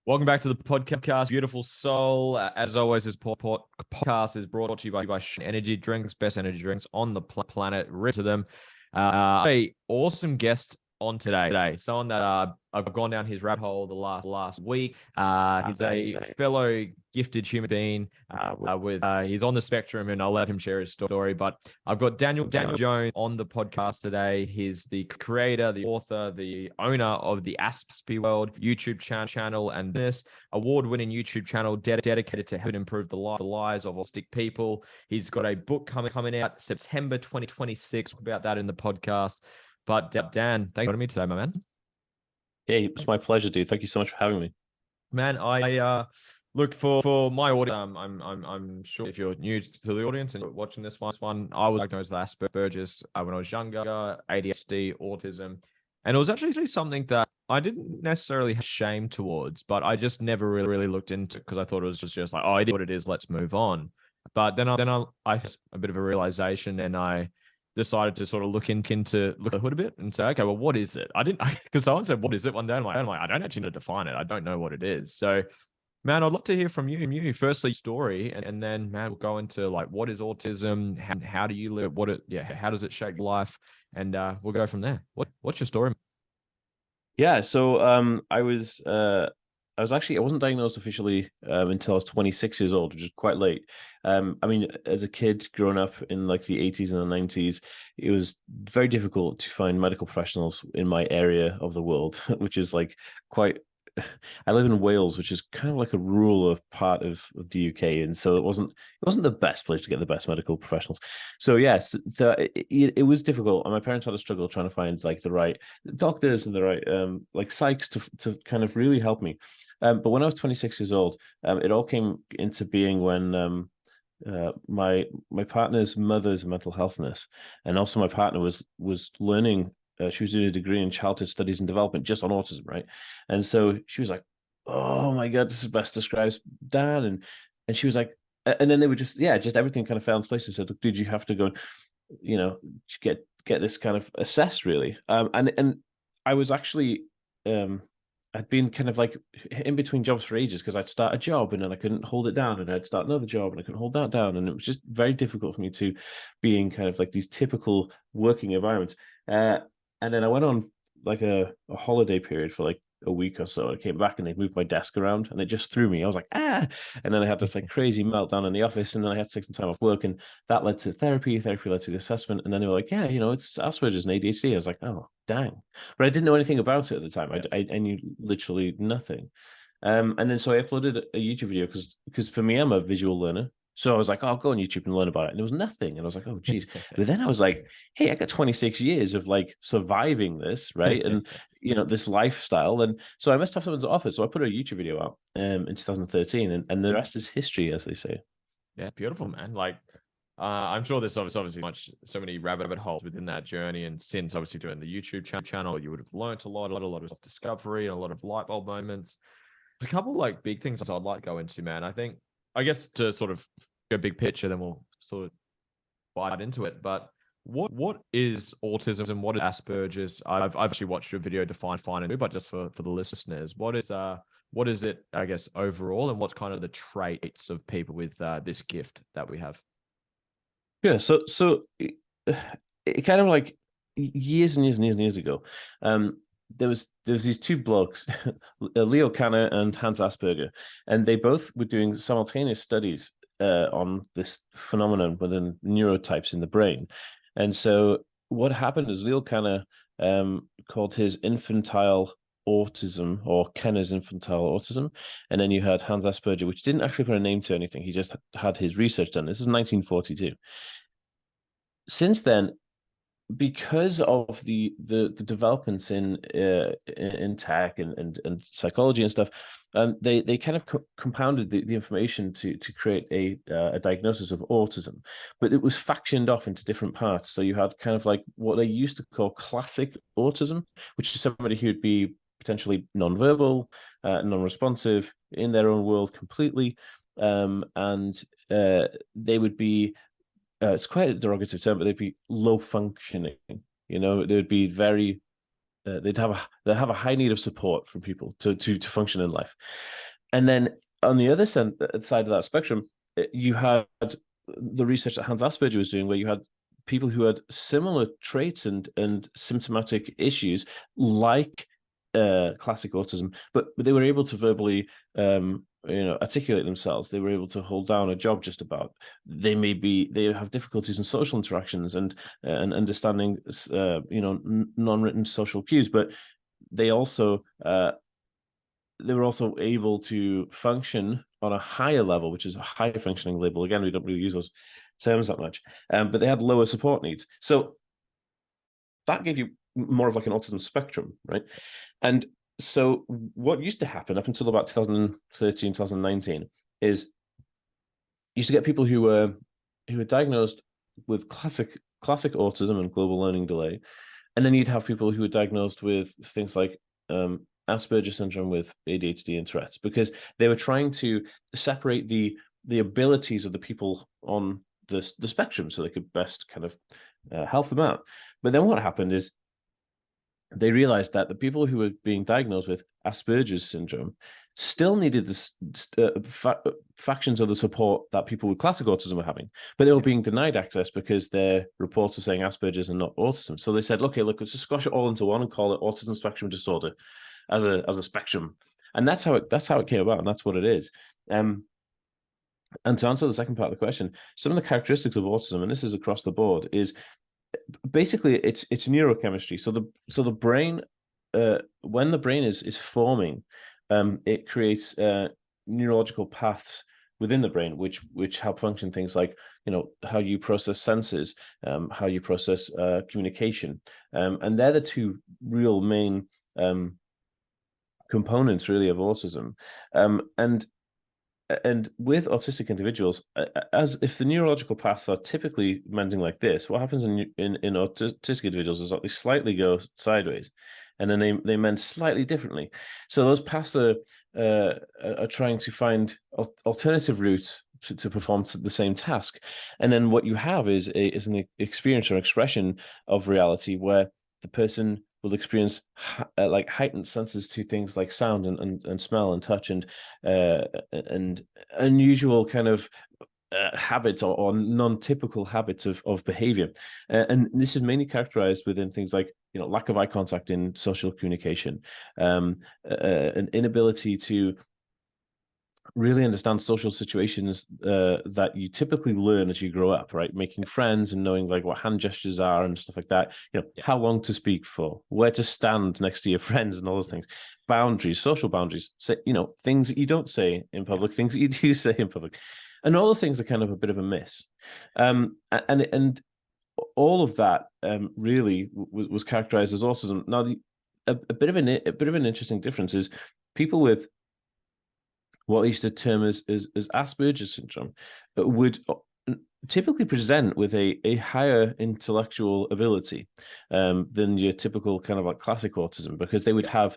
Welcome back to the podcast, Beautiful Soul. As always, this podcast is brought to you by Energy Drinks, best energy drinks on the planet. Rip to them. A awesome guest on today. Someone that I've gone down his rabbit hole the last week. He's a fellow gifted human being. He's on the spectrum, and I'll let him share his story. But I've got Daniel Jones on the podcast today. He's the creator, the author, the owner of the Aspie World YouTube channel, and this award-winning YouTube channel dedicated to helping improve the lives of autistic people. He's got a book coming out September 2026. About that in the podcast. But Dan, thanks for joining me today, my man. Hey, it's my pleasure, dude. Thank you so much for having me. Man, I look for my audience. I'm sure if you're new to the audience and you're watching this one, I was diagnosed with Aspergers when I was younger, ADHD, autism, and it was actually something that I didn't necessarily have shame towards, but I just never really looked into because I thought it was just like, oh, I did what it is, let's move on. But then I had a bit of a realization, and I decided to sort of look into the hood a bit and say, okay, well, what is it? Because someone said, what is it one day? I'm like, I don't actually know how to define it. I don't know what it is. So, man, I'd love to hear from you. Firstly, story, and then, man, we'll go into like, what is autism? How do you live? How does it shape your life? And we'll go from there. What's your story? Yeah, so I wasn't diagnosed officially until I was 26 years old, which is quite late. I mean, as a kid growing up in like the 80s and the 90s, it was very difficult to find medical professionals in my area of the world, which is like quite. I live in Wales, which is kind of like a rural part of the UK, and so it wasn't the best place to get the best medical professionals. So yes, it was difficult, and my parents had a struggle trying to find like the right doctors and the right like psychs to kind of really help me. But when I was 26 years old, it all came into being when my partner's mother's a mental health nurse, and also my partner was learning. She was doing a degree in childhood studies and development just on autism, right? And so she was like, "Oh my god, this is best describes Dan," and she was like, and then they were just everything kind of fell into place. And said, "Look, did you have to go, get this kind of assessed really?" And I was actually I'd been kind of like in between jobs for ages because I'd start a job and then I couldn't hold it down, and I'd start another job and I couldn't hold that down, and it was just very difficult for me to be in kind of like these typical working environments. And then I went on like a holiday period for like a week or so. I came back and they moved my desk around and it just threw me. I was like, ah. And then I had this like crazy meltdown in the office, and then I had to take some time off work, and that led to therapy. Therapy led to the assessment. And then they were like, yeah, it's Asperger's and ADHD. I was like, oh, dang. But I didn't know anything about it at the time. I knew literally nothing. And then so I uploaded a YouTube video because for me, I'm a visual learner. So I was like, oh, I'll go on YouTube and learn about it. And there was nothing. And I was like, oh, geez. But then I was like, hey, I got 26 years of like surviving this, right? And, this lifestyle. And so I must have something to offer. So I put a YouTube video out in 2013, and the rest is history, as they say. Yeah, beautiful, man. Like, I'm sure there's obviously so many rabbit holes within that journey. And since obviously doing the YouTube channel, you would have learned a lot of self-discovery and a lot of light bulb moments. There's a couple like big things I'd like to go into, man. I guess to sort of go big picture, then we'll sort of bite into it. But what is autism? What is Asperger's? I've actually watched your video define it, but just for the listeners, what is it, I guess, overall, and what's kind of the traits of people with this gift that we have? Yeah, so it kind of like years and years and years and years ago, there was these two blokes, Leo Kanner and Hans Asperger, and they both were doing simultaneous studies on this phenomenon within neurotypes in the brain. And so what happened is Leo Kanner called his infantile autism, or Kenner's infantile autism, and then you had Hans Asperger, which didn't actually put a name to anything. He just had his research done. This is 1942. Since then, because of the developments in tech and psychology and stuff, they kind of compounded the information to create a diagnosis of autism, but it was factioned off into different parts. So you had kind of like what they used to call classic autism, which is somebody who would be potentially nonverbal, non-responsive in their own world completely, and they would be. It's quite a derogative term, but they'd be low functioning. They would be very they have a high need of support from people to function in life. And then on the other side of that spectrum, you had the research that Hans Asperger was doing, where you had people who had similar traits and symptomatic issues like classic autism, but they were able to verbally articulate themselves. They were able to hold down a job just about. They have difficulties in social interactions and understanding non-written social cues, but they also they were also able to function on a higher level, which is a higher functioning label. Again, we don't really use those terms that much, but they had lower support needs. So that gave you more of like an autism spectrum, right? And so what used to happen up until about 2013, 2019 is you used to get people who were diagnosed with classic autism and global learning delay, and then you'd have people who were diagnosed with things like Asperger syndrome with ADHD and Tourette's, because they were trying to separate the abilities of the people on the spectrum so they could best kind of help them out. But then what happened is they realized that the people who were being diagnosed with Asperger's syndrome still needed the factions of the support that people with classic autism were having, but they were being denied access because their reports were saying Asperger's and not autism. So they said, okay, look, let's just squash it all into one and call it autism spectrum disorder as a spectrum. And that's how it came about, and that's what it is. And to answer the second part of the question, some of the characteristics of autism, and this is across the board, is basically it's neurochemistry. So the brain, when the brain is forming, it creates neurological paths within the brain which help function things like how you process senses, how you process communication, and they're the two real main components really of autism. And with autistic individuals, as if the neurological paths are typically mending like this, what happens in autistic individuals is that they slightly go sideways, and then they mend slightly differently. So those paths are trying to find alternative routes to perform the same task. And then what you have is an experience or expression of reality where the person will experience like heightened senses to things like sound and smell and touch and unusual kind of habits or non-typical habits of behavior. And this is mainly characterized within things like lack of eye contact in social communication, an inability to really understand social situations that you typically learn as you grow up, right? Making friends and knowing like what hand gestures are and stuff like that. How long to speak for, where to stand next to your friends and all those things. Boundaries, social boundaries, things that you don't say in public, things that you do say in public. And all those things are kind of a bit of a miss. And all of that really was characterized as autism. Now, a bit of an interesting difference is people with what they used to term as Asperger's syndrome would typically present with a higher intellectual ability than your typical kind of like classic autism, because they would have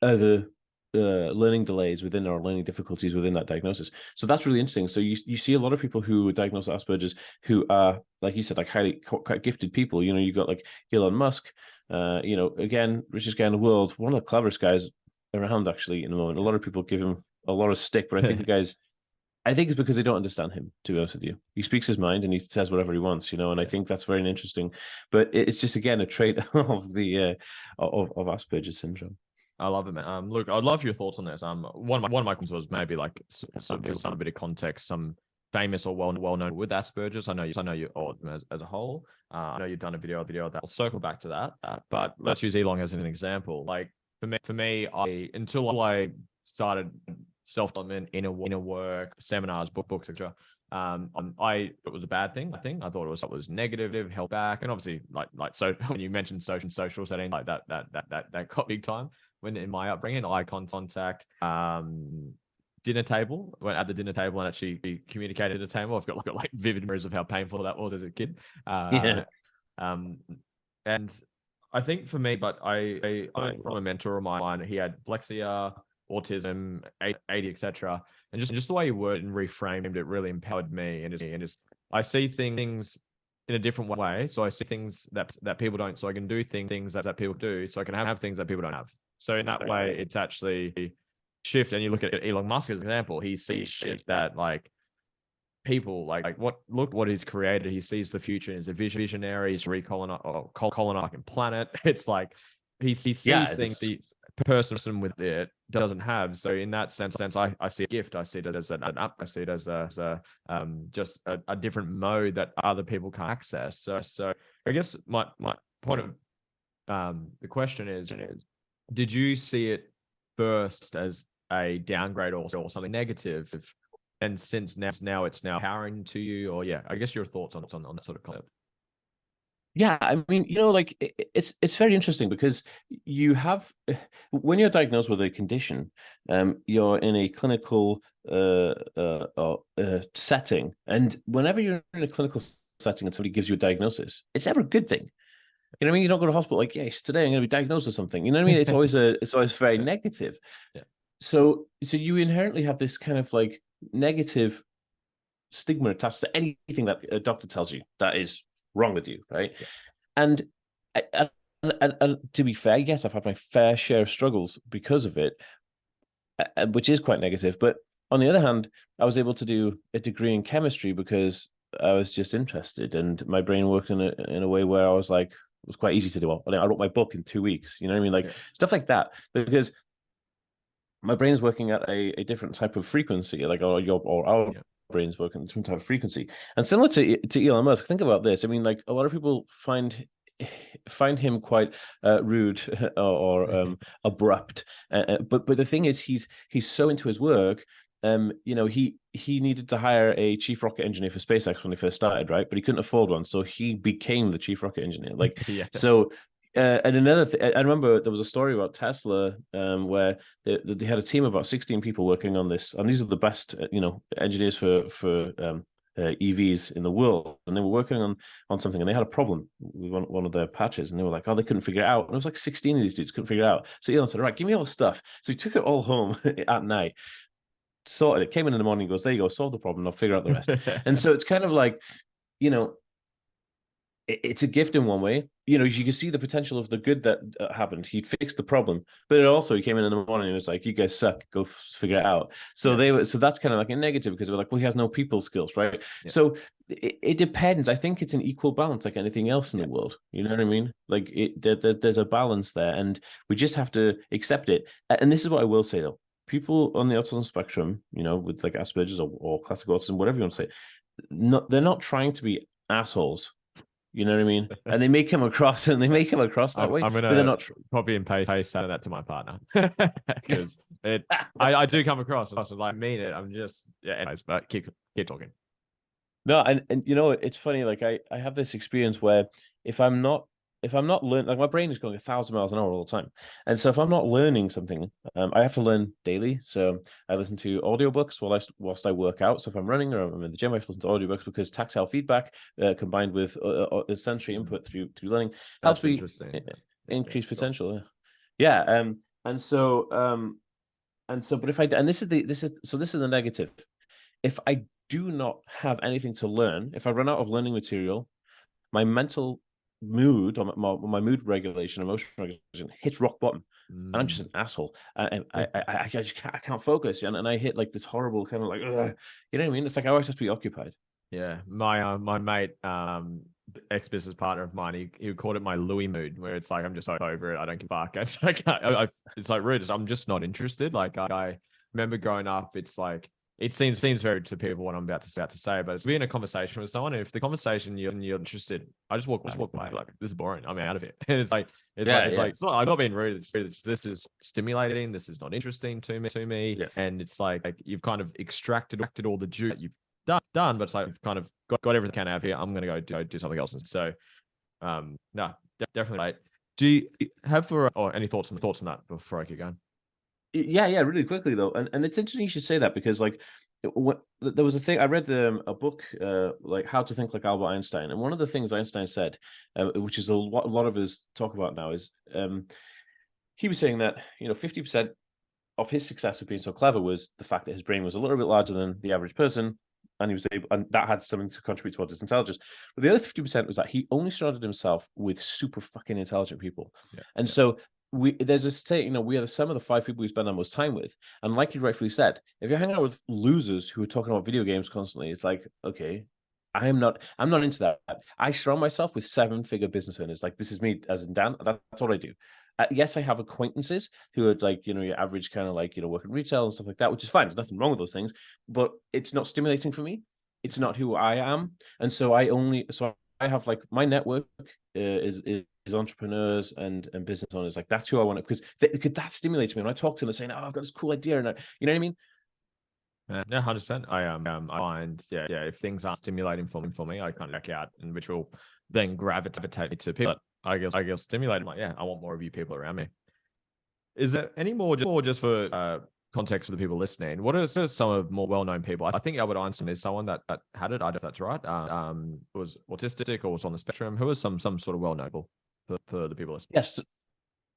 other learning delays within or learning difficulties within that diagnosis. So that's really interesting. So you see a lot of people who are diagnosed with Asperger's who are, like you said, like highly quite gifted people. You got like Elon Musk, again, richest guy in the world, one of the cleverest guys around actually in the moment. A lot of people give him a lot of stick, but I think I think it's because they don't understand him, to be honest with you. He speaks his mind and he says whatever he wants, and I think that's very interesting. But it's just, again, a trait of the of Asperger's syndrome. I love it, man. Look, I'd love your thoughts on this. One of my questions was maybe like some bit of context, some famous or well known with Asperger's. I know you as a whole. I know you've done a video of that. I'll circle back to that. But let's use Elon as an example. Like for me, until I started self-development, inner work, seminars, books, etc. It was a bad thing. I thought it was negative, held back, and obviously like so when you mentioned social setting, like that got big time when in my upbringing, eye contact, dinner table, went at the dinner table and actually communicated at the table. I've got like vivid memories of how painful that was as a kid. And I think for me, but I from a mentor of mine, he had dyslexia, autism, AD, etc. And just the way you worded and reframed it really empowered me. And just I see things in a different way. So I see things that people don't. So I can do things that people do. So I can have things that people don't have. So in that way, it's actually shift. And you look at Elon Musk as an example. He sees shit that like people like what he's created. He sees the future. He's a visionary. He's colonizing planet. It's like he sees things the person with it doesn't have. So in that sense, I see a gift. I see it as an up. I see it as a just a different mode that other people can't access. So I guess my point of the question is, did you see it first as a downgrade or something negative? And since now it's empowering to you, or I guess your thoughts on that sort of concept. Yeah, I mean, like it's very interesting because you have when you're diagnosed with a condition, you're in a clinical setting, and whenever you're in a clinical setting and somebody gives you a diagnosis, it's never a good thing. You know what I mean? You don't go to hospital like, yes, today I'm going to be diagnosed with something. You know what I mean? It's always very negative. Yeah. So you inherently have this kind of like negative stigma attached to anything that a doctor tells you that is wrong with you, right? Yeah. And to be fair, yes, I've had my fair share of struggles because of it, which is quite negative. But on the other hand, I was able to do a degree in chemistry because I was just interested, and my brain worked in a way where I was like, it was quite easy to do. I wrote my book in 2 weeks. You know what I mean? Like stuff like that, because my brain's working at a different type of frequency, like our brains working at a different type of frequency. And similar to Elon Musk, think about this. I mean, like a lot of people find him quite rude or abrupt, but the thing is, he's so into his work. He needed to hire a chief rocket engineer for SpaceX when they first started, right? But he couldn't afford one, so he became the chief rocket engineer. Like, so. And another thing, I remember there was a story about Tesla where they had a team of about 16 people working on this, and these are the best, engineers for EVs in the world, and they were working on something, and they had a problem with one of their patches, and they were like, oh, they couldn't figure it out, and it was like 16 of these dudes couldn't figure it out. So Elon said, all right, give me all the stuff. So he took it all home at night, sorted it, came in the morning, goes, there you go, solve the problem, I'll figure out the rest. And so it's kind of like, it's a gift in one way. You can see the potential of the good that happened. He'd fixed the problem, but he came in the morning and it was like, you guys suck, go figure it out. So that's kind of like a negative, because we're like, well, he has no people skills, right? Yeah. So it depends. I think it's an equal balance, like anything else in the world. You know what I mean? Like there's a balance there, and we just have to accept it. And this is what I will say though. People on the autism spectrum, with like Aspergers or classical autism, whatever you want to say, they're not trying to be assholes. You know what I mean? And they may come across that way. I'm gonna copy and paste that to my partner, because I do come across as like mean it. I'm just anyways, but keep talking. No, and it's funny. Like I have this experience where if I'm not learning, like my brain is going 1,000 miles an hour all the time, and so if I'm not learning something, I have to learn daily. So I listen to audiobooks whilst I work out. So if I'm running or I'm in the gym, I have to listen to audiobooks, because tactile feedback combined with sensory input through learning helps me increase potential. Yeah. And so but if this is the negative. If I do not have anything to learn, if I run out of learning material, my mental mood or my mood regulation, emotional regulation hits rock bottom, and I'm just an asshole. I can't focus, and I hit like this horrible kind of like, ugh, you know what I mean? It's like I always have to be occupied. Yeah, my mate, ex-business partner of mine, he called it my Louis mood, where it's like I'm just so over it, I don't give a fuck. It's like it's like rude. I'm just not interested. Like I remember growing up, it's like it seems very to people what I'm about to say, but it's being a conversation with someone. And if the conversation you're interested, I just walk away. Like, this is boring. I'm out of it. And it's like I'm not being rude. This is stimulating. This is not interesting to me. Yeah. And it's like you've kind of extracted all the juice that you've done, but it's like I've kind of got everything I can have here. I'm gonna go do something else. And so, no, definitely. Right. Do you have any thoughts on that before I keep going? Yeah, really quickly though, and it's interesting you should say that, because like there was a thing I read a book like How to Think Like Albert Einstein, and one of the things Einstein said, which is a lot of us talk about now, is he was saying that 50% of his success of being so clever was the fact that his brain was a little bit larger than the average person, and he was able, and that had something to contribute towards his intelligence. But the other 50% was that he only surrounded himself with super fucking intelligent people. Yeah. And Yeah. so there's a state, you know, we are the sum of the 5 people we spend our most time with. And like you rightfully said, if you're hanging out with losers who are talking about video games constantly, it's like, okay, I'm not into that. I surround myself with 7-figure business owners. Like, this is me, as in Dan. That's what I do. Yes, I have acquaintances who are like, you know, your average kind of like, you know, work in retail and stuff like that, which is fine. There's nothing wrong with those things, but it's not stimulating for me. It's not who I am. And so I have like my network is entrepreneurs and business owners. Like, that's who I want to, because that stimulates me. When I talk to them and saying, oh, I've got this cool idea. And you know what I mean? Yeah, 100%. I find, yeah, if things aren't stimulating for me, I kind of check out, and which will then gravitate to people that I get stimulated. I'm like, yeah, I want more of you people around me. Is there any more just for context for the people listening? What are some of more well-known people? I think Albert Einstein is someone that had it. I don't know if that's right. Was autistic or was on the spectrum. Who was some sort of well-known people for the people listening? Yes.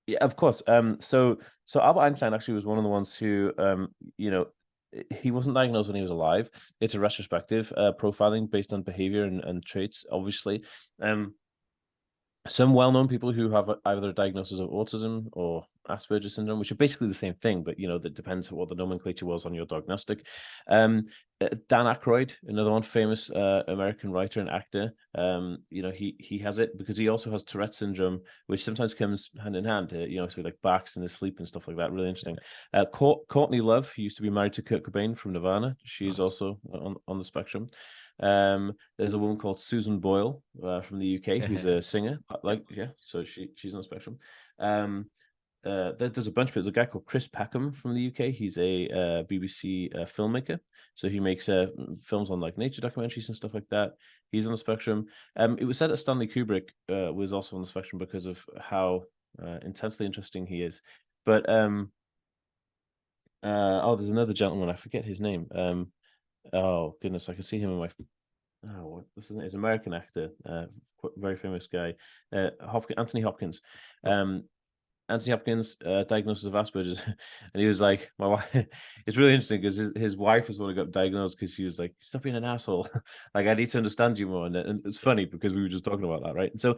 Yeah, of course. So Albert Einstein actually was one of the ones who, you know, he wasn't diagnosed when he was alive. It's a retrospective profiling based on behavior and traits, obviously. Some well-known people who have either a diagnosis of autism or Asperger's syndrome, which are basically the same thing, but you know, that depends on what the nomenclature was on your diagnostic. Dan Aykroyd, another one, famous American writer and actor. You know, he has it because he also has Tourette syndrome, which sometimes comes hand in hand. You know, so like barks in his sleep and stuff like that. Really interesting. Courtney Love, who used to be married to Kurt Cobain from Nirvana, she's Nice. also on the spectrum. There's a woman called Susan Boyle from the UK who's a singer. Like, yeah, so she's on the spectrum. There's a bunch of people. There's a guy called Chris Packham from the UK. He's a BBC filmmaker, so he makes films on like nature documentaries and stuff like that. He's on the spectrum. It was said that Stanley Kubrick was also on the spectrum because of how intensely interesting he is. But there's another gentleman, I forget his name. Oh goodness, I can see him in my what's his name? He's an American actor, very famous guy, Anthony Hopkins. Anthony Hopkins, diagnosis of Asperger's, and he was like, my wife. It's really interesting because his wife was the one who got diagnosed because she was like, "Stop being an asshole." Like, I need to understand you more, and it's funny because we were just talking about that, right? And so,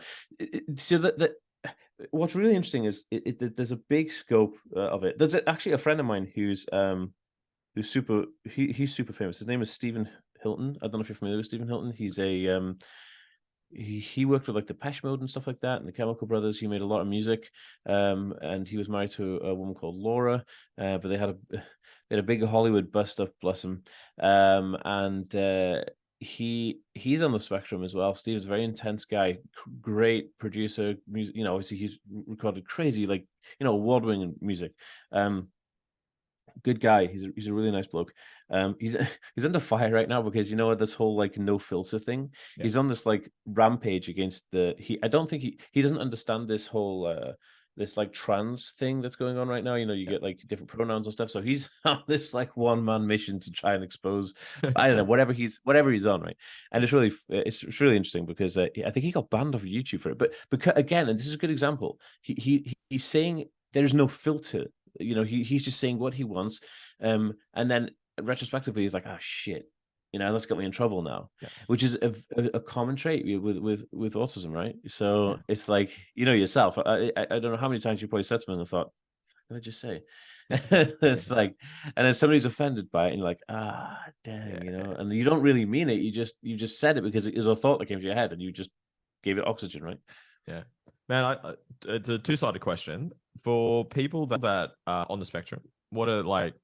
what's really interesting is there's a big scope of it. There's actually a friend of mine who's super. He's super famous. His name is Stephen Hilton. I don't know if you're familiar with Stephen Hilton. He's a he worked with like the Depeche Mode and stuff like that, and the Chemical Brothers. He made a lot of music, and he was married to a woman called Laura. But they had a big Hollywood bust up, bless him. And he's on the spectrum as well. Steve's a very intense guy, great producer. Music, you know, obviously he's recorded crazy, like, you know, award-winning music. Good guy. He's a really nice bloke. He's he's under fire right now because, you know, this whole like no filter thing. Yeah. He's on this like rampage against I don't think he doesn't understand this whole this like trans thing that's going on right now. You know, you get like different pronouns and stuff. So he's on this like one-man mission to try and expose, I don't know, whatever he's on, right? And it's really interesting because I think he got banned off YouTube for it. But because, again, and this is a good example, he's saying there's no filter. You know, he's just saying what he wants, and then retrospectively he's like, "Oh shit, you know, that's got me in trouble now," which is a common trait with autism, right? So it's like, you know, yourself. I don't know how many times you probably said to me and thought, "What did I just say?" It's like, and then somebody's offended by it, and you're like, "Ah, dang," you know, and you don't really mean it. You just said it because it was a thought that came to your head, and you just gave it oxygen, right? Yeah, man, it's a two-sided question for people that are on the spectrum. What are like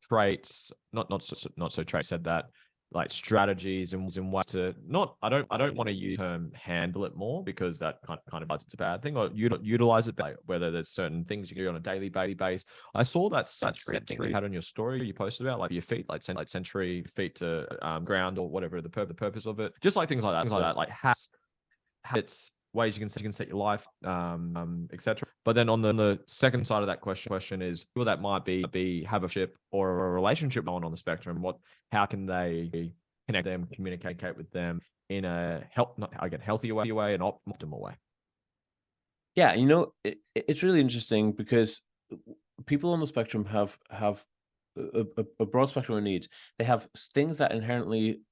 traits? Not so traits. Said that, like strategies and ways to not. I don't want to use the term handle it more because that kind of it's a bad thing. Or utilize it, whether there's certain things you can do on a daily basis. I saw that thing you had on your story you posted about, like your feet, like sensory feet to ground or whatever the purpose of it. Just like things like that, like habits, ways you can set your life, etc. But then on the second side of that question is people that might be have a ship or a relationship on the spectrum. How can they connect them, communicate with them in a healthier way, an optimal way? Yeah, you know, it's really interesting because people on the spectrum have a broad spectrum of needs. They have things that inherently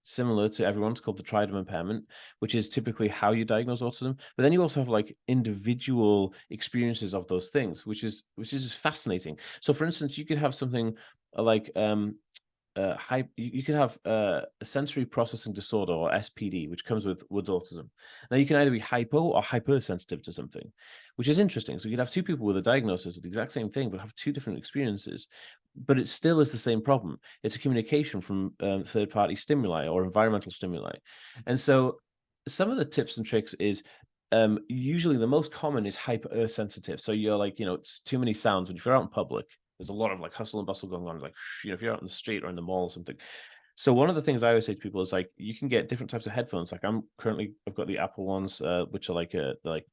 similar to everyone's, called the triad of impairment, which is typically how you diagnose autism. But then you also have like individual experiences of those things, which is just fascinating. So, for instance, you could have something like you could have a sensory processing disorder, or SPD, which comes with autism. Now, you can either be hypo or hypersensitive to something, which is interesting. So you could have two people with a diagnosis of the exact same thing, but have two different experiences. But it still is the same problem. It's a communication from third-party stimuli or environmental stimuli. And so some of the tips and tricks is, usually the most common is hypersensitive. So you're like, it's too many sounds. And if you're out in public, there's a lot of like hustle and bustle going on, like, if you're out in the street or in the mall or something. So one of the things I always say to people is like, you can get different types of headphones. Like I've got the Apple ones, which are like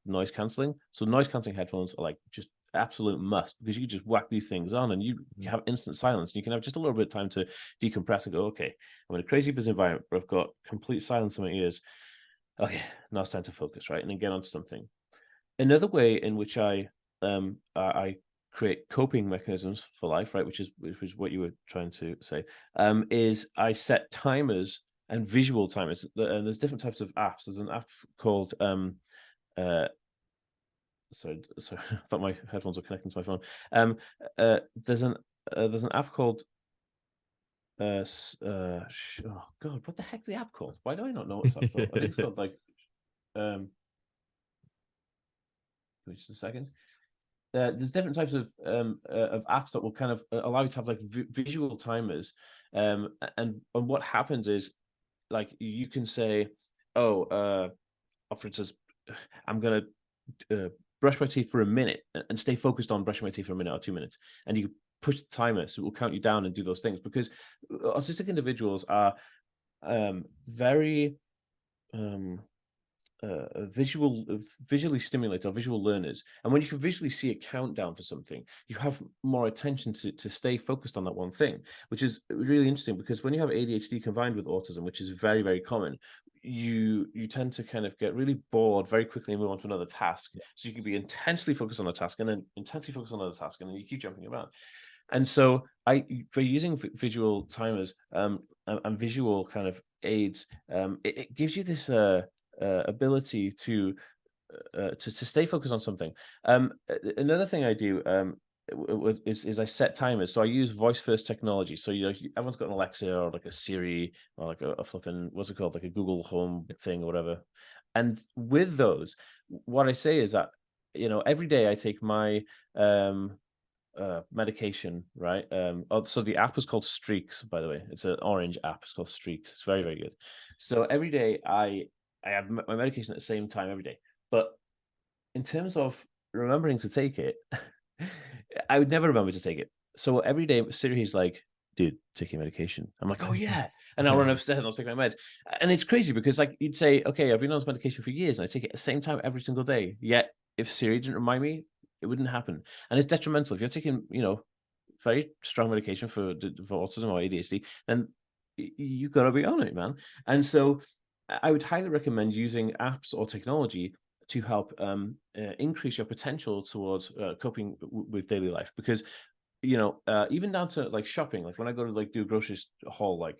noise canceling. So noise canceling headphones are like just absolute must, because you can just whack these things on and you have instant silence. And you can have just a little bit of time to decompress and go, okay, I'm in a crazy busy environment, but I've got complete silence in my ears. Okay, now it's time to focus, right? And then get onto something. Another way in which I create coping mechanisms for life, right, which is what you were trying to say, is I set timers and visual timers. And there's different types of apps. There's an app called sorry, I thought my headphones were connecting to my phone. There's an app called oh God, what the heck is the app called? Why do I not know what it's app called? I think it's called like just a second. There's different types of apps that will kind of allow you to have like visual timers, and what happens is, like, you can say, for instance, I'm gonna brush my teeth for a minute and stay focused on brushing my teeth for a minute or 2 minutes, and you push the timer so it will count you down and do those things, because autistic individuals are very visually stimulated, or visual learners. And when you can visually see a countdown for something, you have more attention to stay focused on that one thing, which is really interesting, because when you have ADHD combined with autism, which is very, very common, you tend to kind of get really bored very quickly and move on to another task. So you can be intensely focused on a task and then intensely focused on another task, and then you keep jumping around. And so by using visual timers and visual kind of aids, it gives you this ability to stay focused on something. Another thing I do is I set timers. So I use voice first technology. So everyone's got an Alexa or like a Siri or like a flipping, what's it called, like a Google Home thing or whatever. And with those, what I say is that, every day I take my medication, right? So the app is called Streaks, by the way. It's an orange app. It's called Streaks. It's very, very good. So every day I have my medication at the same time every day. But in terms of remembering to take it, I would never remember to take it. So every day Siri's like, dude, take your medication. I'm like, oh yeah. And I'll run upstairs and I'll take my meds. And it's crazy, because like you'd say, okay, I've been on this medication for years and I take it at the same time every single day. Yet if Siri didn't remind me, it wouldn't happen. And it's detrimental. If you're taking, very strong medication for autism or ADHD, then you've got to be on it, man. And so I would highly recommend using apps or technology to help increase your potential towards coping with daily life, because even down to like shopping, like when I go to like do a grocery haul, like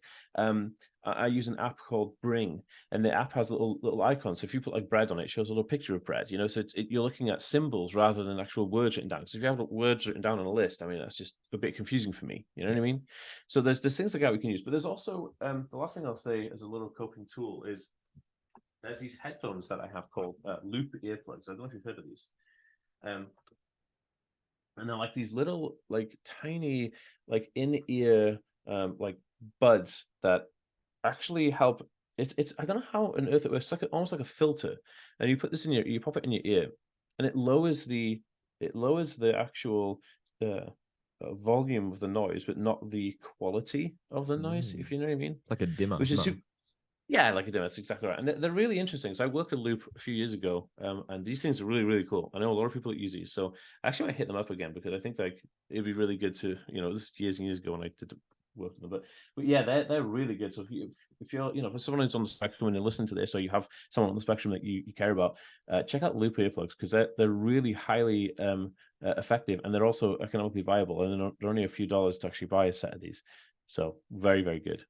I use an app called Bring, and the app has little icons. So if you put like bread on it, it shows a little picture of bread, so you're looking at symbols rather than actual words written down. So if you have words written down on a list, I mean, that's just a bit confusing for me, you know what I mean? So there's things like that we can use, but there's also the last thing I'll say as a little coping tool is there's these headphones that I have called loop earplugs. I don't know if you've heard of these. And they're like these little, like tiny, like in-ear, like buds that actually help. It's I don't know how on earth it works. It's like almost like a filter, and you put this in you pop it in your ear, and it lowers the actual volume of the noise, but not the quality of the noise. If you know what I mean. Like a dimmer. Which is yeah, like a demo. That's exactly right. And they're really interesting. So I worked a Loop a few years ago, and these things are really, really cool. I know a lot of people that use these. So actually, I hit them up again, because I think like it'd be really good to, this is years and years ago when I did work on them. But yeah, they're really good. So if you're, for someone who's on the spectrum and you're listening to this, or you have someone on the spectrum that you care about, check out Loop earplugs, because they're really highly effective, and they're also economically viable, and they're only a few dollars to actually buy a set of these. So very, very good.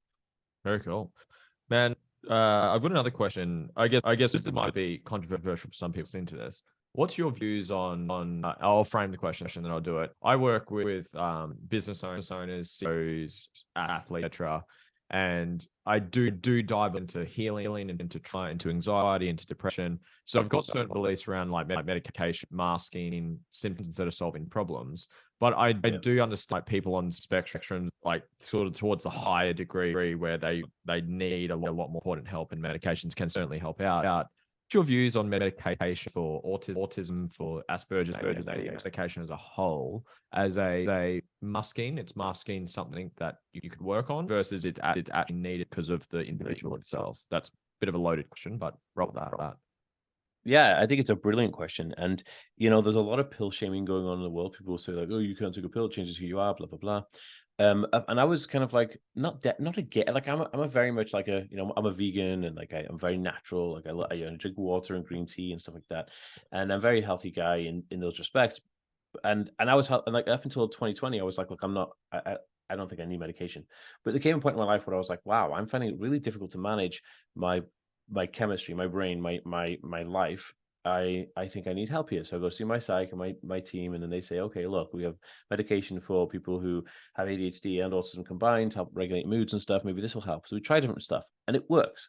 Very cool. Man, I've got another question. I guess this might be controversial for some people listening to this. What's your views on? I'll frame the question and then I'll do it. I work with business owners, CEOs, athletes, etc. And I do dive into healing and into anxiety, into depression. So I've got certain beliefs around like medication, masking symptoms that are solving problems. But I do understand like, people on spectrum, like sort of towards the higher degree where they need a lot more important help, and medications can certainly help out. What's your views on medication for autism, for Asperger's, medication as a whole, as a masking? It's masking something that you could work on versus it's actually needed because of the individual itself. That's a bit of a loaded question, but roll that. Yeah, I think it's a brilliant question. And, there's a lot of pill shaming going on in the world. People say like, oh, you can't take a pill, it changes who you are, blah, blah, blah. And I was kind of like, not again, like I'm a very much like I'm a vegan, and like I'm very natural. Like I drink water and green tea and stuff like that. And I'm a very healthy guy in those respects. And I was like, up until 2020, I was like, look, I don't think I need medication. But there came a point in my life where I was like, wow, I'm finding it really difficult to manage my chemistry, my brain, my life. I think I need help here. So I go see my psych and my team, and then they say, okay, look, we have medication for people who have ADHD and autism combined, help regulate moods and stuff. Maybe this will help. So we try different stuff, and it works.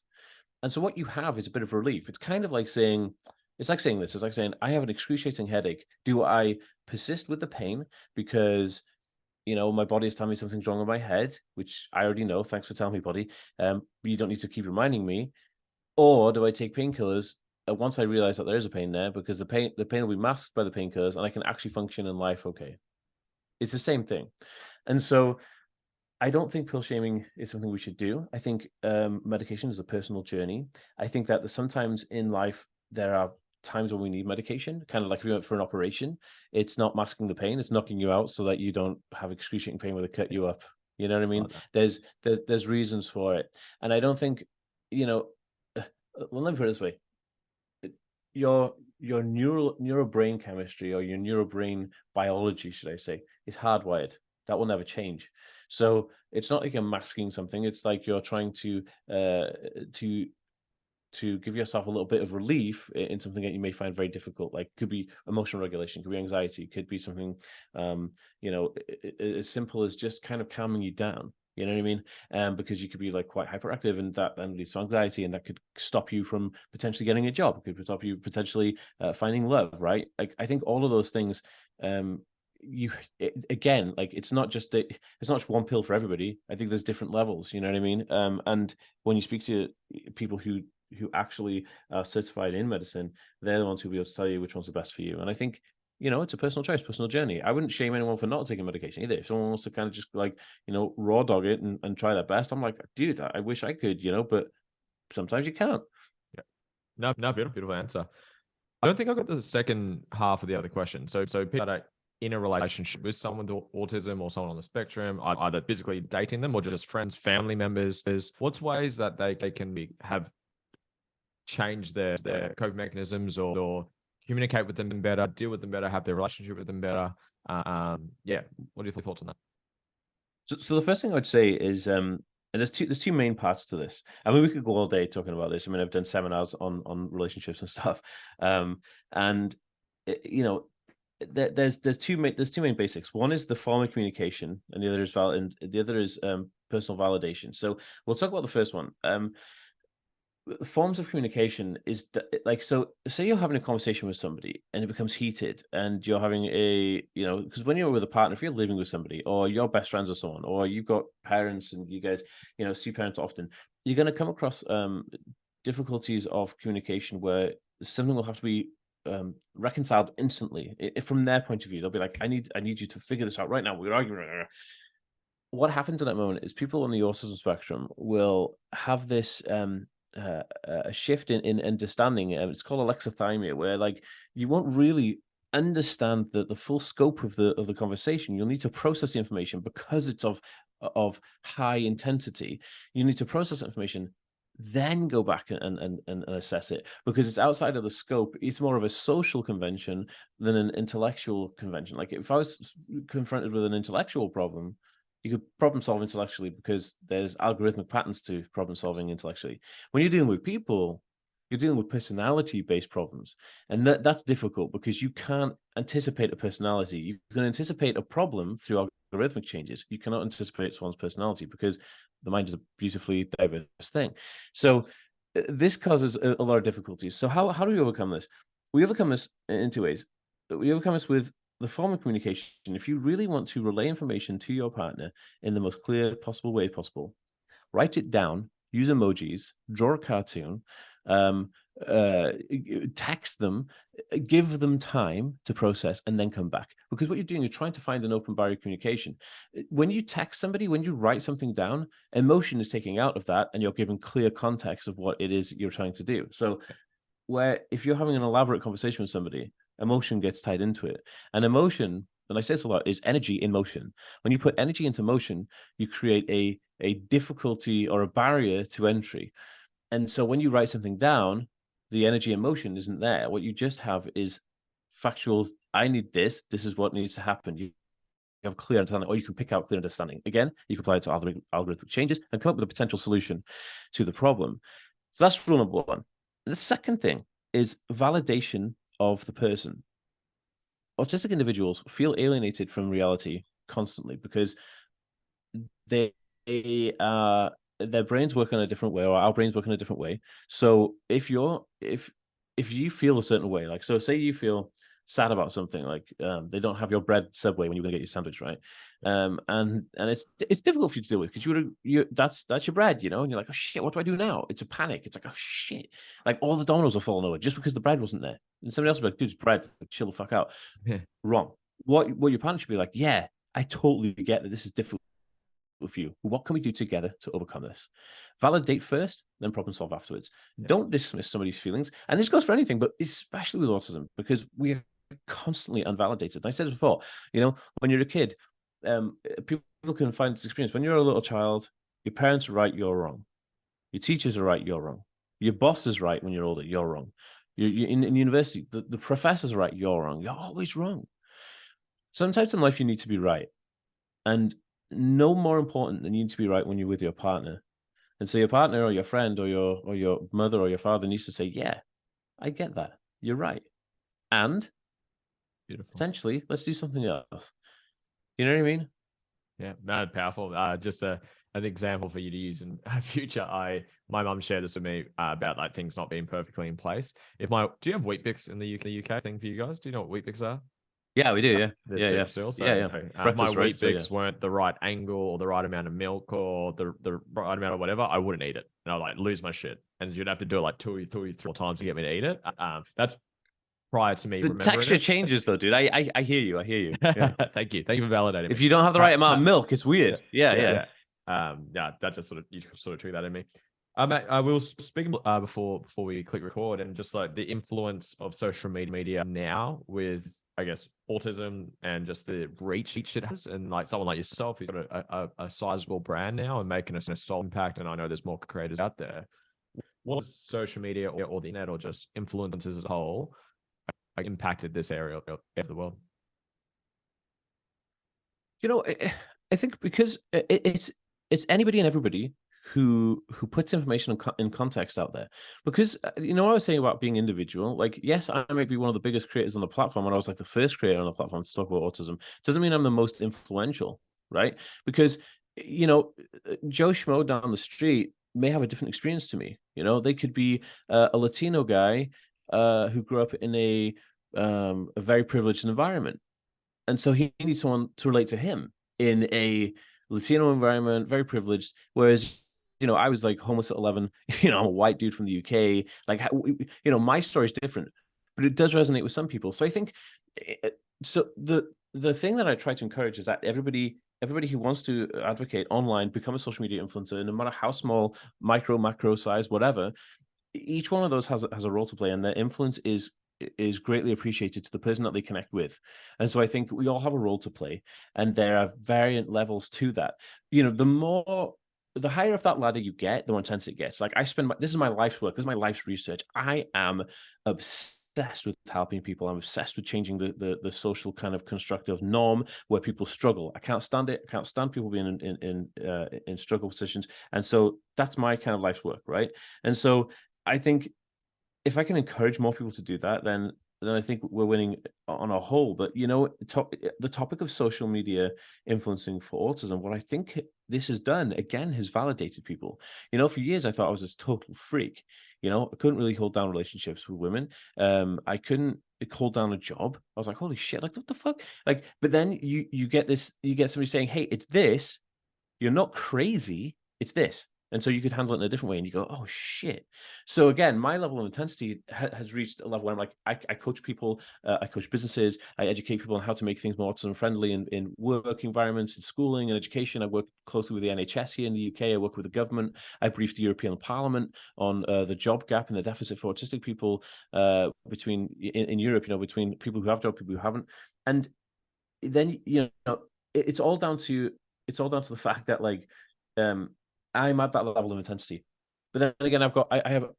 And so what you have is a bit of relief. It's kind of like saying, it's like saying, I have an excruciating headache. Do I persist with the pain because my body is telling me something's wrong with my head, which I already know. Thanks for telling me, body. You don't need to keep reminding me. Or do I take painkillers once I realize that there is a pain there, because the pain will be masked by the painkillers, and I can actually function in life okay. It's the same thing. And so I don't think pill shaming is something we should do. I think medication is a personal journey. I think that sometimes in life there are times when we need medication, kind of like if you went for an operation. It's not masking the pain, it's knocking you out so that you don't have excruciating pain where they cut you up. You know what I mean? There's reasons for it. And I don't think, well, let me put it this way. Your neurobrain chemistry, or your neurobrain biology, should I say, is hardwired. That will never change. So it's not like you're masking something. It's like you're trying to give yourself a little bit of relief in something that you may find very difficult. Like, could be emotional regulation, could be anxiety, could be something as simple as just kind of calming you down. You know what I mean? Because you could be like quite hyperactive, and that then leads to anxiety, and that could stop you from potentially getting a job. It could stop you potentially finding love, right? Like, I think all of those things, again, like it's not just one pill for everybody. I think there's different levels. You know what I mean? And when you speak to people who actually are certified in medicine, they're the ones who'll be able to tell you which one's the best for you. And I think, it's a personal choice, personal journey. I wouldn't shame anyone for not taking medication either. If someone wants to kind of just like, raw dog it and try their best, I'm like, dude, I wish I could, but sometimes you can't. Yeah. No, beautiful answer. I don't think I got the second half of the other question. So people that are in a relationship with someone with autism or someone on the spectrum, either physically dating them or just friends, family members, what's ways that they can have changed their coping mechanisms, or communicate with them better, deal with them better, have their relationship with them better? Yeah. What are your thoughts on that? So the first thing I would say is, and there's two main parts to this. I mean, we could go all day talking about this. I mean, I've done seminars on relationships and stuff. And there's two main basics. One is the form of communication, and the other is personal validation. So we'll talk about the first one. Forms of communication is like, so say you're having a conversation with somebody and it becomes heated, and you're having because when you're with a partner, if you're living with somebody, or your best friends or someone, or you've got parents and you guys see parents often, you're going to come across difficulties of communication where something will have to be reconciled instantly. If from their point of view, they'll be like, I need you to figure this out right now, we're arguing. What happens in that moment is people on the autism spectrum will have this a shift in understanding. It's called alexithymia, where like you won't really understand the full scope of the conversation. You'll need to process the information because it's of high intensity. You need to process information, then go back and assess it, because it's outside of the scope. It's more of a social convention than an intellectual convention. Like, if I was confronted with an intellectual problem, You could problem solve intellectually because there's algorithmic patterns to problem solving intellectually. When you're dealing with people, you're dealing with personality-based problems, and that's difficult because you can't anticipate a personality. You can anticipate a problem through algorithmic changes. You cannot anticipate someone's personality because the mind is a beautifully diverse thing. So this causes a lot of difficulties. So how do we overcome this? We overcome this in two ways. We overcome this with the form of communication. If you really want to relay information to your partner in the most clear possible way possible, write it down, use emojis, draw a cartoon, um, text them, give them time to process, and then come back. Because what you're doing, you're trying to find an open barrier of communication. When you text somebody, when you write something down, emotion is taking out of that, and you're giving clear context of what it is you're trying to do. So where if you're having an elaborate conversation with somebody, emotion gets tied into it. And emotion, and I say this a lot, is energy in motion. When you put energy into motion, you create a difficulty or a barrier to entry. And so when you write something down, the energy and motion isn't there. What you just have is factual, I need this, this is what needs to happen. You have clear understanding, or you can pick out clear understanding. Again, you can apply it to algorithmic changes and come up with a potential solution to the problem. So that's rule number one. The second thing is validation of the person. Autistic individuals feel alienated from reality constantly because they their brains work in a different way, or our brains work in a different way. So if you feel a certain way, like, so say you feel sad about something, like they don't have your bread Subway when you're gonna get your sandwich, right? And it's difficult for you to deal with because that's your bread, you know, and you're like, oh shit, what do I do now? It's a panic. It's like, oh shit, like all the dominoes are falling over just because the bread wasn't there. And somebody else will be like, dude, it's bread, like, chill the fuck out. Yeah. Wrong. What your partner should be like, yeah, I totally get that this is difficult for you. What can we do together to overcome this? Validate first, then problem solve afterwards. Yeah. Don't dismiss somebody's feelings. And this goes for anything, but especially with autism, because we are constantly unvalidated. And I said this before, you know, when you're a kid, people can find this experience. When you're a little child, your parents are right, you're wrong. Your teachers are right, you're wrong. Your boss is right when you're older, you're wrong. You're in university, the professor's right, you're wrong. You're always wrong. Sometimes in life, you need to be right. And no more important than you need to be right when you're with your partner. And so your partner or your friend or your mother or your father needs to say, yeah, I get that. You're right. And Beautiful. potentially, let's do something else. You know what I mean? Yeah, man, powerful. Just an example for you to use in future. My mum shared this with me about like things not being perfectly in place. Do you have Weet-Bix in the UK thing for you guys? Do you know what Weet-Bix are? Yeah, we do. Yeah, The yeah, cereal. So, yeah. my Breakfast, right? Weet-Bix weren't the right angle or the right amount of milk or the right amount of whatever. I wouldn't eat it, and I'd like lose my shit. And you'd have to do it like two, three times to get me to eat it. That's prior to me The remembering texture it. changes though, dude. I hear you. I hear you. Yeah. Thank you for validating If me. you don't have the right amount of milk, it's weird. Yeah. Yeah, that just you sort of triggered that in me. I will speak before we click record, and just like the influence of social media now with, I guess, autism and just the reach it has, and like someone like yourself who's got a sizable brand now and making a solid impact. And I know there's more creators out there. What has social media or the internet or just influences as a whole impacted this area of the world? You know, I think because it's anybody and everybody who puts information in context out there. Because you know what I was saying about being individual. Like, yes, I may be one of the biggest creators on the platform, and I was like the first creator on the platform to talk about autism. Doesn't mean I'm the most influential, right? Because you know, Joe Schmo down the street may have a different experience to me. You know, they could be a Latino guy who grew up in a very privileged environment, and so he needs someone to relate to him in a Latino environment, very privileged. Whereas, you know, I was like homeless at 11. You know, I'm a white dude from the UK. Like, you know, my story is different, but it does resonate with some people. So I think, so the thing that I try to encourage is that everybody who wants to advocate online, become a social media influencer, no matter how small, micro, macro size, whatever, each one of those has a role to play, and their influence is greatly appreciated to the person that they connect with. And so I think we all have a role to play, and there are variant levels to that. You know, the higher up that ladder you get, the more intense it gets. Like this is my life's work. This is my life's research. I am obsessed obsessed with helping people. I'm obsessed with changing the social kind of constructive norm where people struggle. I can't stand it. I can't stand people being in struggle positions. And so that's my kind of life's work, right? And so I think if I can encourage more people to do that, then I think we're winning on a whole. But the topic of social media influencing for autism, what I think this has done again has validated people. For years I thought I was this total freak. I couldn't really hold down relationships with women. I couldn't hold down a job. I was like, holy shit, like what the fuck? Like, but then you get somebody saying, hey, it's this. You're not crazy. It's this. And so you could handle it in a different way, and you go, oh shit. So again, my level of intensity has reached a level where I'm like, I coach people, I coach businesses, I educate people on how to make things more autism friendly in work environments, in schooling and education. I work closely with the NHS here in the UK. I work with the government. I briefed the European Parliament on the job gap and the deficit for autistic people in Europe. Between people who have jobs, people who haven't, and then it's all down to the fact that I'm at that level of intensity. But then again, I have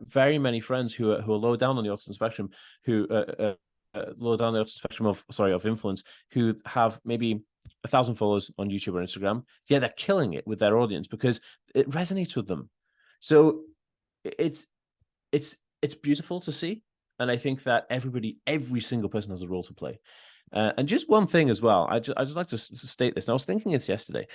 very many friends who are low down on the autism spectrum, who low down the autism spectrum of influence, who have maybe 1,000 followers on YouTube or Instagram. Yeah, they're killing it with their audience because it resonates with them. So it's beautiful to see, and I think that every single person has a role to play. And just one thing as well, I just like to state this. And I was thinking this yesterday.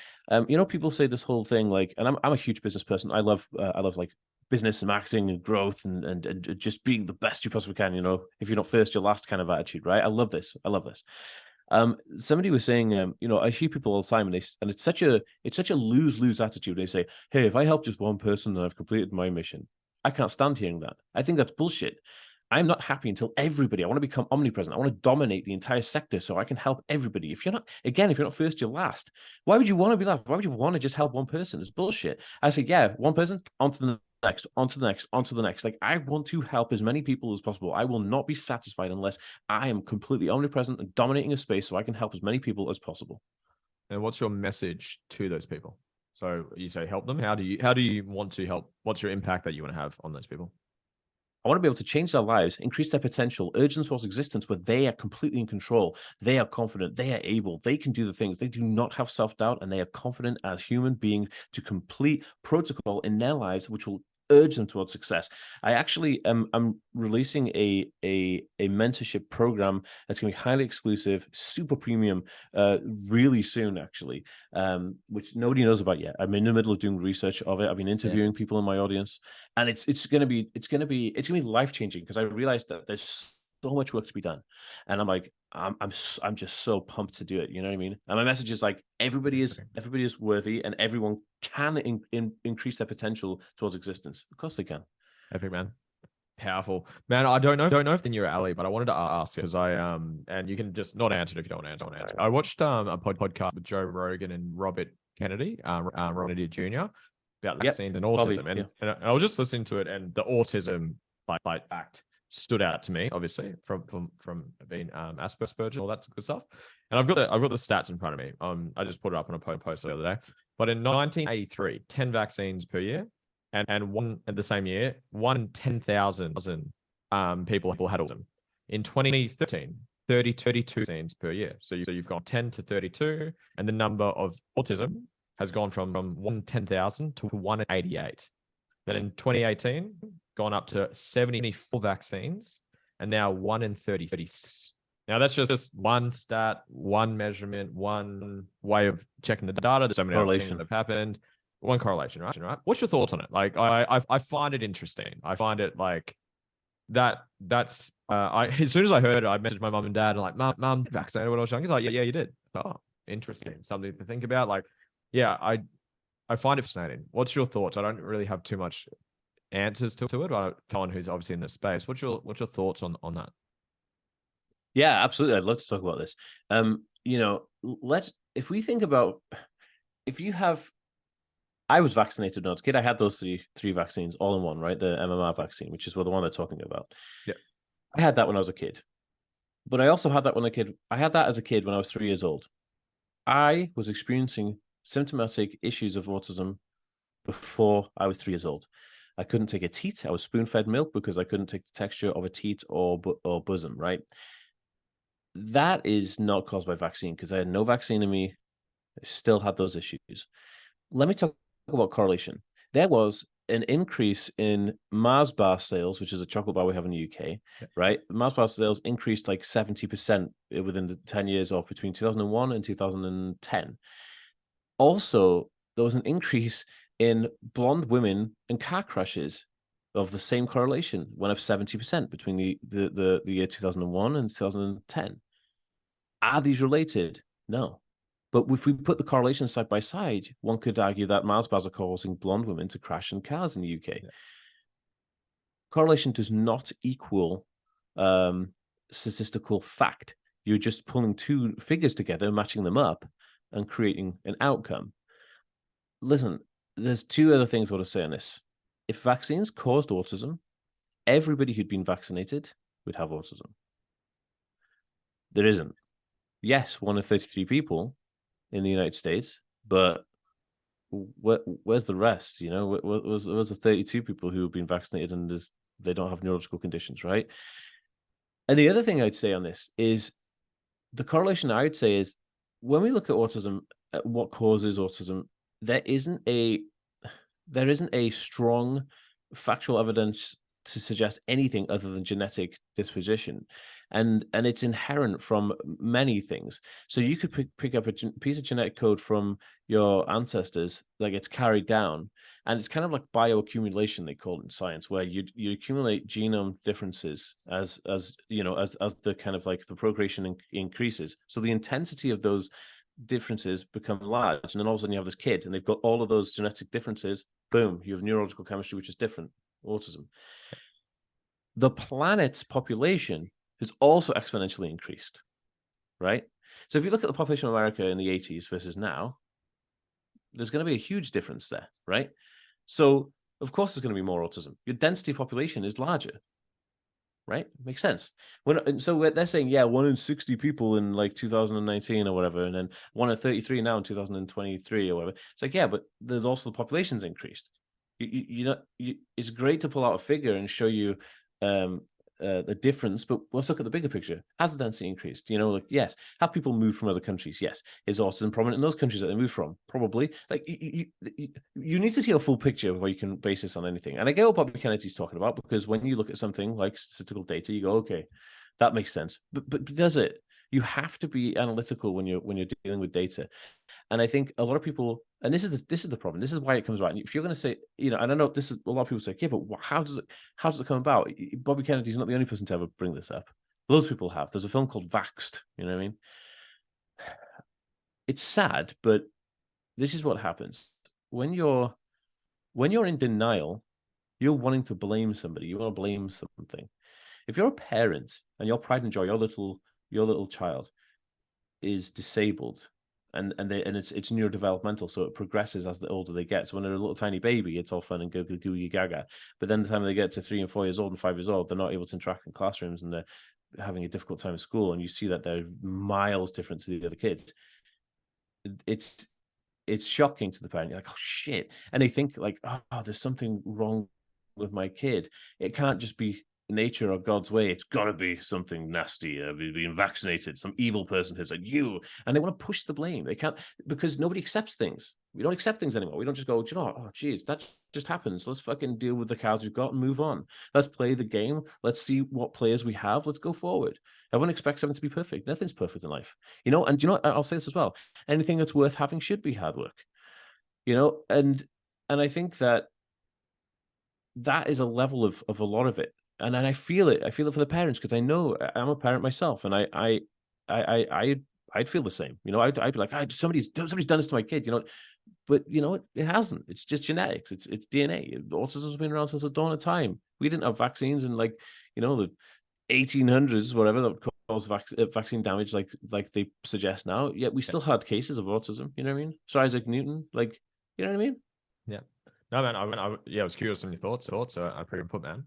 People say this whole thing and I'm a huge business person. I love like business and marketing and growth and just being the best you possibly can. If you're not first, you're last kind of attitude, right? I love this. Somebody was saying, I hear people all the time, and it's such a lose-lose attitude. They say, hey, if I help just one person, then I've completed my mission. I can't stand hearing that. I think that's bullshit. I'm not happy until everybody. I want to become omnipresent. I want to dominate the entire sector so I can help everybody. If you're not first, you're last. Why would you want to be last? Why would you want to just help one person? It's bullshit. I say, yeah, one person, on to the next, on to the next, on to the next. Like, I want to help as many people as possible. I will not be satisfied unless I am completely omnipresent and dominating a space so I can help as many people as possible. And what's your message to those people? So you say help them. How do you want to help? What's your impact that you want to have on those people? I want to be able to change their lives, increase their potential, urge them towards existence where they are completely in control. They are confident. They are able. They can do the things. They do not have self-doubt, and they are confident as human beings to complete protocol in their lives, which will urge them towards success. I actually I'm releasing a mentorship program that's going to be highly exclusive, super premium, really soon, actually, which nobody knows about yet. I'm in the middle of doing research of it. I've been interviewing people in my audience, and it's going to be life-changing, because I realized that there's so much work to be done, and I'm like, I'm just so pumped to do it. You know what I mean? And my message is like, everybody is worthy, and everyone can increase their potential towards existence. Of course they can. Epic, man. Powerful, man. I don't know if in your alley, but I wanted to ask, because and you can just not answer it if you don't want to answer. I watched a podcast with Joe Rogan and Robert Kennedy, Robert Kennedy Jr. about vaccines and autism, and I was just listening to it, and the autism like act stood out to me, obviously from being Aspergers, all that good stuff. And I've got the stats in front of me. I just put it up on a post the other day. But in 1983, 10 vaccines per year, and one at the same year, 1 in 10,000 people had autism. In 2013, 32 vaccines per year. So you've gone 10 to 32, and the number of autism has gone from 1 in 10,000 to 1 in 88. Then in 2018, gone up to 74 vaccines, and now 1 in 36. Now that's just one stat, one measurement, one way of checking the data. There's so many other things that have happened. One correlation, right? What's your thoughts on it? Like, I find it interesting. I find it like that's as soon as I heard it, I messaged my mum and dad and like, mum, vaccinated when I was younger. Like, yeah, you did. Oh, interesting. Something to think about. Like, yeah, I find it fascinating. What's your thoughts? I don't really have too much answers to it, but someone who's obviously in the space. What's your thoughts on that? Yeah, absolutely. I'd love to talk about this. If we think about, I was vaccinated when I was a kid. I had those three vaccines all in one, right? The MMR vaccine, which is the one they're talking about. Yeah. I had that when I was a kid. But I also had that I had that as a kid when I was 3 years old. I was experiencing symptomatic issues of autism before I was 3 years old. I couldn't take a teat. I was spoon-fed milk because I couldn't take the texture of a teat or bosom, right? That is not caused by vaccine because I had no vaccine in me. I still had those issues. Let me talk about correlation. There was an increase in Mars bar sales, which is a chocolate bar we have in the UK, right? Mars bar sales increased like 70% within the 10 years of between 2001 and 2010. Also, there was an increase in blonde women and car crashes of the same correlation, went up 70% between the year 2001 and 2010. Are these related? No. But if we put the correlation side by side, one could argue that Mars bars are causing blonde women to crash in cars in the UK. Yeah. Correlation does not equal statistical fact. You're just pulling two figures together, matching them up, and creating an outcome. Listen, there's two other things I want to say on this. If vaccines caused autism, everybody who'd been vaccinated would have autism. There isn't. Yes, 1 in 33 people in the United States, but where's the rest? You know, where's the 32 people who have been vaccinated and they don't have neurological conditions, right? And the other thing I'd say on this is the correlation I would say is when we look at autism, at what causes autism, there isn't a strong factual evidence to suggest anything other than genetic disposition, and it's inherent from many things. So you could pick up a piece of genetic code from your ancestors that gets carried down, and it's kind of like bioaccumulation, they call it in science, where you accumulate genome differences as you know as the kind of like the procreation increases. So the intensity of those differences become large, and then all of a sudden you have this kid and they've got all of those genetic differences. Boom, you have neurological chemistry which is different. Autism. The planet's population has also exponentially increased, right? So if you look at the population of America in the 80s versus now, there's going to be a huge difference there, right? So of course there's going to be more autism. Your density of population is larger, right? Makes sense. So they're saying, yeah, 1 in 60 people in like 2019 or whatever, and then 1 in 33 now in 2023 or whatever. It's like, yeah, but there's also the population's increased. It's great to pull out a figure and show you the difference, but let's look at the bigger picture. Has the density increased? You know, like, yes. Have people moved from other countries? Yes. Is autism prominent in those countries that they moved from? Probably. Like, you need to see a full picture before you can base this on anything. And I get what Bobby Kennedy's talking about, because when you look at something like statistical data, you go, okay, that makes sense. But does it? You have to be analytical when you're dealing with data. And I think a lot of people, and this is the problem. This is why it comes about. And if you're going to say, you know, and I know this is a lot of people say, yeah, but how does it come about? Bobby Kennedy's not the only person to ever bring this up. Loads of people have. There's a film called Vaxxed. You know what I mean? It's sad, but this is what happens when you're in denial. You're wanting to blame somebody. You want to blame something. If you're a parent and your pride and joy, your little child is disabled, and it's neurodevelopmental, so it progresses as the older they get. So when they're a little tiny baby, it's all fun and gooey gaga. But then the time they get to 3 and 4 years old and 5 years old, they're not able to interact in classrooms, and they're having a difficult time at school. And you see that they're miles different to the other kids. It's shocking to the parent. You're like, oh shit, and they think like, oh, there's something wrong with my kid. It can't just be nature or God's way. It's got to be something nasty, being vaccinated, some evil person who's like you, and they want to push the blame. They can't, because nobody accepts things. We don't accept things anymore. We don't just go, you know, oh geez, that just happens. Let's fucking deal with the cards we've got and move on. Let's play the game. Let's see what players we have. Let's go forward. Everyone expects everything to be perfect. Nothing's perfect in life, you know. And you know what? I'll say this as well. Anything that's worth having should be hard work, you know. And I think that is a level of a lot of it. And I feel it. I feel it for the parents, because I know I'm a parent myself, and I'd feel the same. You know, I'd be like, somebody's done this to my kid. You know, but you know, it hasn't. It's just genetics. It's DNA. Autism's been around since the dawn of time. We didn't have vaccines in, like, you know, the 1800s, whatever, that caused vaccine damage like they suggest now. Yet we still had cases of autism. You know what I mean? Sir Isaac Newton, like, you know what I mean? Yeah. No, man. I was curious on your thoughts. So I pretty put, man.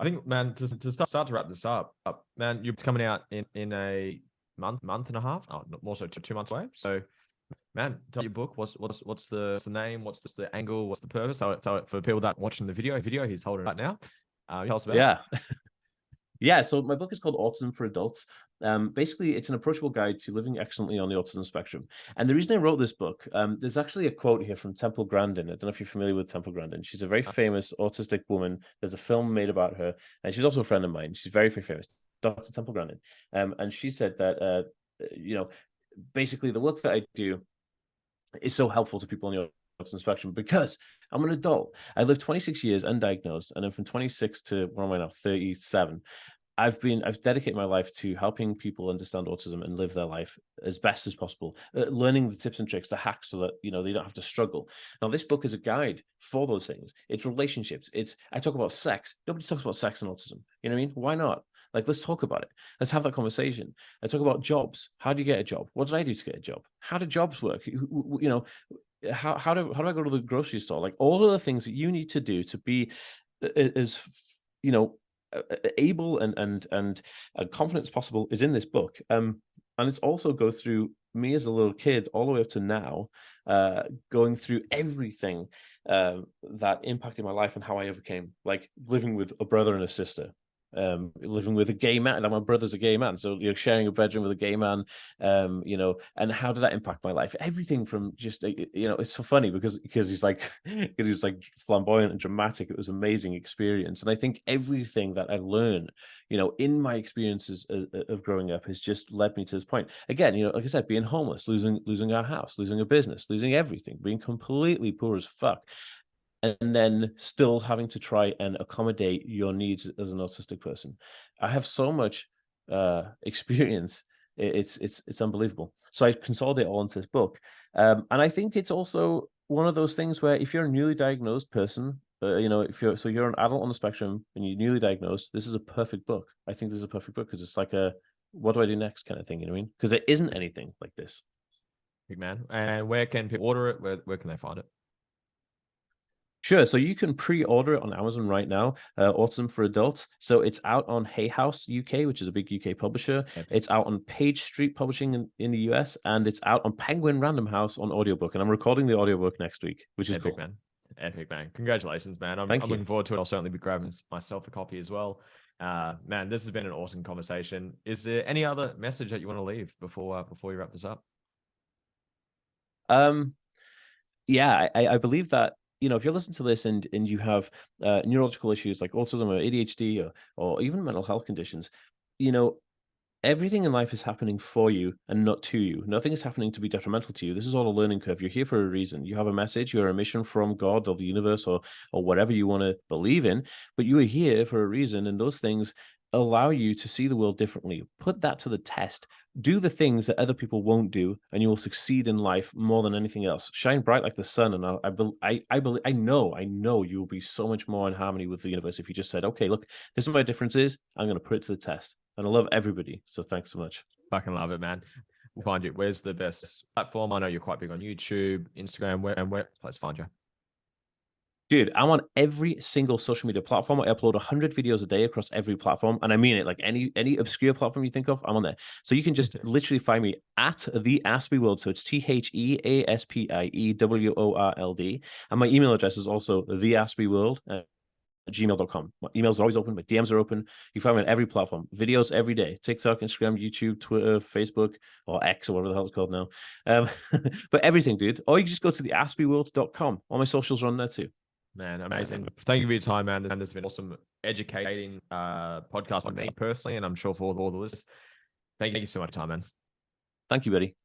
I think, man, to start to wrap this up, man, you're coming out in a month and a half. Oh, more so 2 months away. So Man, tell your book. What's the name? What's the angle? What's the purpose? So for people that watching the video, he's holding it right now. Tell us about it. Yeah. Yeah, so my book is called Autism for Adults. Basically, it's an approachable guide to living excellently on the autism spectrum. And the reason I wrote this book, there's actually a quote here from Temple Grandin. I don't know if you're familiar with Temple Grandin. She's a very famous autistic woman. There's a film made about her, and she's also a friend of mine. She's very, very famous, Dr. Temple Grandin. And she said that, basically the work that I do is so helpful to people on the autism spectrum because I'm an adult. I lived 26 years undiagnosed, and then from 26 to where am I now? 37. I've dedicated my life to helping people understand autism and live their life as best as possible, learning the tips and tricks, the hacks, so that they don't have to struggle. Now, this book is a guide for those things. It's relationships. I talk about sex. Nobody talks about sex and autism. You know what I mean? Why not? Like, let's talk about it. Let's have that conversation. I talk about jobs. How do you get a job? What did I do to get a job? How do jobs work? How do I go to the grocery store? Like, all of the things that you need to do to be as able and confident as possible is in this book. And it's also goes through me as a little kid all the way up to now, going through everything that impacted my life and how I overcame, like living with a brother and a sister, living with a gay man. Like, my brother's a gay man, so sharing a bedroom with a gay man, and how did that impact my life? Everything from just it's so funny because he's like flamboyant and dramatic. It was an amazing experience, and I think everything that I learned in my experiences of growing up has just led me to this point. Again, like I said, being homeless, losing our house, losing a business, losing everything, being completely poor as fuck, and then still having to try and accommodate your needs as an autistic person. I have so much experience. It's unbelievable. So I consolidate all into this book, and I think it's also one of those things where if you're a newly diagnosed person, if you're an adult on the spectrum and you're newly diagnosed, this is a perfect book. I think this is a perfect book because it's like a what do I do next kind of thing. You know what I mean? Because there isn't anything like this. Big man. And where can people order it? Where can they find it? Sure. So you can pre-order it on Amazon right now, Autism for Adults. So it's out on Hay House UK, which is a big UK publisher. Epic. It's out on Page Street Publishing in the US, and it's out on Penguin Random House on audiobook. And I'm recording the audiobook next week, which is Epic, cool. man. Epic, man. Congratulations, man. I'm Thank you. looking forward to it. I'll certainly be grabbing myself a copy as well. Man, this has been an awesome conversation. Is there any other message that you want to leave before you wrap this up? Yeah, I believe that if you're listening to this and you have neurological issues like autism or ADHD or even mental health conditions, everything in life is happening for you and not to you. Nothing is happening to be detrimental to you. This is all a learning curve. You're here for a reason. You have a message, you're a mission from God or the universe or whatever you want to believe in, but you are here for a reason, and those things allow you to see the world differently. Put that to the test. Do the things that other people won't do, and you will succeed in life more than anything else. Shine bright like the sun, and I know you will be so much more in harmony with the universe if you just said, okay, look, this is what my difference is. I'm going to put it to the test. And I love everybody. So thanks so much. Fucking love it, man. We'll find you. Where's the best platform? I know you're quite big on YouTube, Instagram, where let's find you. Dude, I'm on every single social media platform. I upload 100 videos a day across every platform. And I mean it, like any obscure platform you think of, I'm on there. So you can just literally find me at the Aspie World. So it's TheAspieWorld. And my email address is also theaspieworld@gmail.com. My emails are always open. My DMs are open. You find me on every platform. Videos every day. TikTok, Instagram, YouTube, Twitter, Facebook, or X, or whatever the hell it's called now. But everything, dude. Or you can just go to theaspieworld.com. All my socials are on there too. Man, amazing. Thank you for your time, man. And this has been awesome, educating podcast for me personally, and I'm sure for all the listeners. Thank you so much for your time, man. Thank you, buddy.